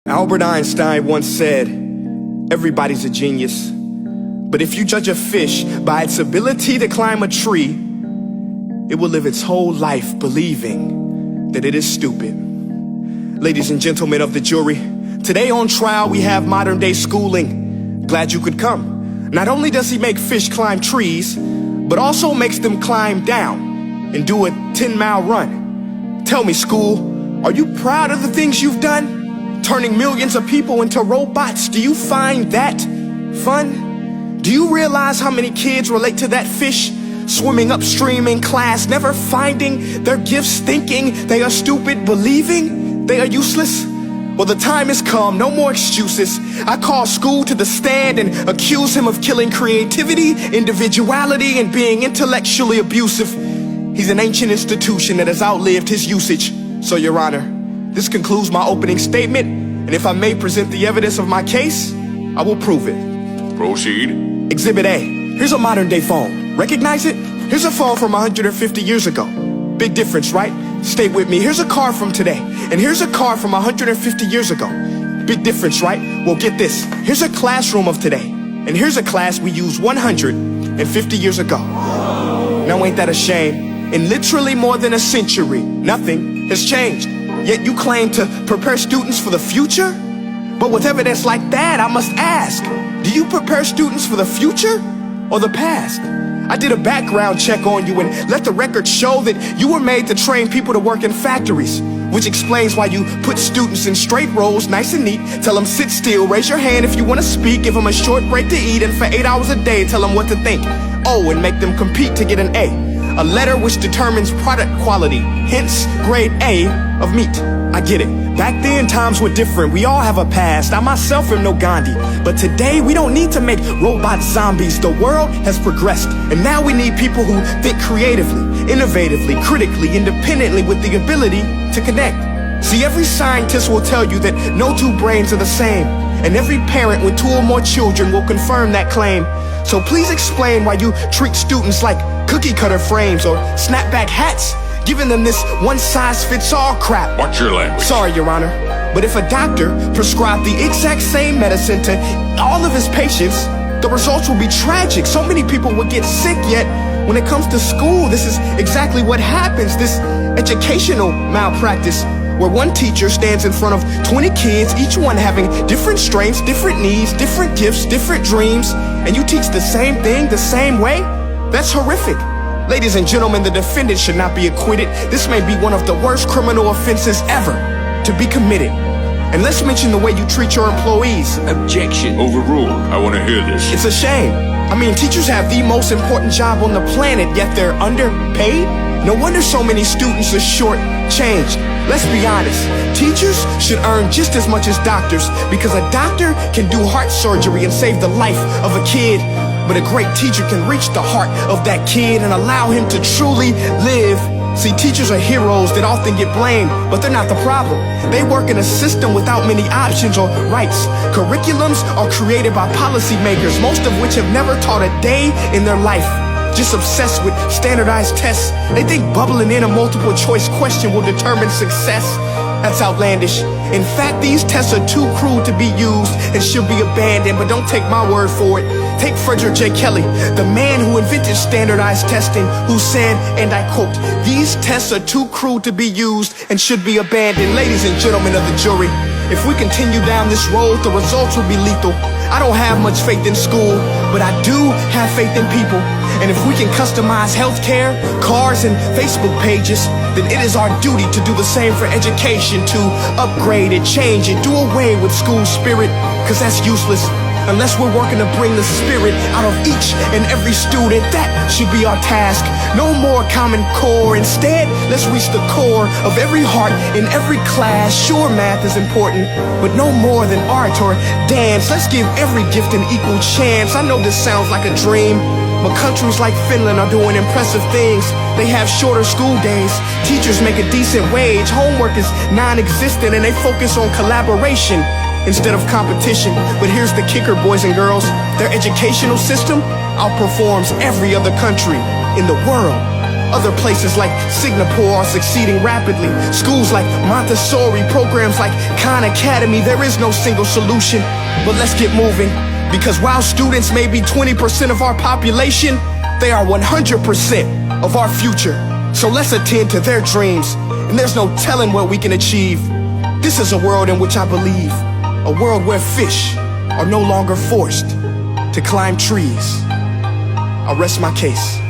Albert Einstein once said, everybody's a genius, but if you judge a fish by its ability to climb a tree, it will live its whole life believing that it is stupid. Ladies and gentlemen of the jury, today on trial we have modern day schooling. Glad you could come. Not only does he make fish climb trees, but also makes them climb down and do a 10-mile run. Tell me, school, are you proud of the things you've done? Turning millions of people into robots, do you find that fun? Do you realize how many kids relate to that fish? Swimming upstream in class, never finding their gifts, thinking they are stupid, believing they are useless? Well, the time has come, no more excuses. I call school to the stand and accuse him of killing creativity, individuality, and being intellectually abusive. He's an ancient institution that has outlived his usage. So, Your Honor, this concludes my opening statement, and if I may present the evidence of my case, I will prove it. Proceed. Exhibit A. Here's a modern day phone. Recognize it? Here's a phone from 150 years ago. Big difference, right? Stay with me. Here's a car from today, and here's a car from 150 years ago. Big difference, right? Well, get this. Here's a classroom of today, and here's a class we used 150 years ago. Now ain't that a shame? In literally more than a century, nothing has changed. Yet you claim to prepare students for the future? But with evidence like that, I must ask, do you prepare students for the future or the past? I did a background check on you and let the record show that you were made to train people to work in factories, which explains why you put students in straight rows, nice and neat, tell them sit still, raise your hand if you want to speak, give them a short break to eat, and for 8 hours a day, tell them what to think. Oh, and make them compete to get an A letter which determines product quality, hence grade A of meat. I get it. Back then, times were different. We all have a past. I myself am no Gandhi. But today, we don't need to make robot zombies. The world has progressed. And now we need people who think creatively, innovatively, critically, independently, with the ability to connect. See, every scientist will tell you that no two brains are the same. And every parent with 2 or more children will confirm that claim. So please explain why you treat students like cookie cutter frames or snapback hats, giving them this one-size-fits-all crap. Watch your language. Sorry, Your Honor, but if a doctor prescribed the exact same medicine to all of his patients, the results will be tragic. So many people would get sick, yet when it comes to school, this is exactly what happens. This educational malpractice, where one teacher stands in front of 20 kids, each one having different strengths, different needs, different gifts, different dreams, and you teach the same thing the same way? That's horrific. Ladies and gentlemen, the defendant should not be acquitted. This may be one of the worst criminal offenses ever to be committed. And let's mention the way you treat your employees. Objection. Overruled. I want to hear this. It's a shame. I mean, teachers have the most important job on the planet, yet they're underpaid? No wonder so many students are short-changed. Let's be honest, teachers should earn just as much as doctors, because a doctor can do heart surgery and save the life of a kid, but a great teacher can reach the heart of that kid and allow him to truly live. See, teachers are heroes that often get blamed, but they're not the problem. They work in a system without many options or rights. Curriculums are created by policymakers, most of which have never taught a day in their life. Just obsessed with standardized tests. They think bubbling in a multiple choice question will determine success. That's outlandish. In fact, these tests are too crude to be used and should be abandoned, but don't take my word for it. Take Frederick J. Kelly, the man who invented standardized testing, who said, and I quote, "These tests are too crude to be used and should be abandoned." Ladies and gentlemen of the jury, if we continue down this road, the results will be lethal. I don't have much faith in school, but I do have faith in people. And if we can customize healthcare, cars, and Facebook pages, then it is our duty to do the same for education, to upgrade it, change it, do away with school spirit, because that's useless. Unless we're working to bring the spirit out of each and every student, that should be our task. No more Common Core. Instead, let's reach the core of every heart in every class. Sure, math is important, but no more than art or dance. Let's give every gift an equal chance. I know this sounds like a dream, but countries like Finland are doing impressive things. They have shorter school days, teachers make a decent wage, homework is non-existent, and they focus on collaboration instead of competition. But here's the kicker, boys and girls. Their educational system outperforms every other country in the world. Other places like Singapore are succeeding rapidly. Schools like Montessori, programs like Khan Academy. There is no single solution, but let's get moving. Because while students may be 20% of our population, they are 100% of our future. So let's attend to their dreams, and there's no telling what we can achieve. This is a world in which I believe, a world where fish are no longer forced to climb trees. I'll rest my case.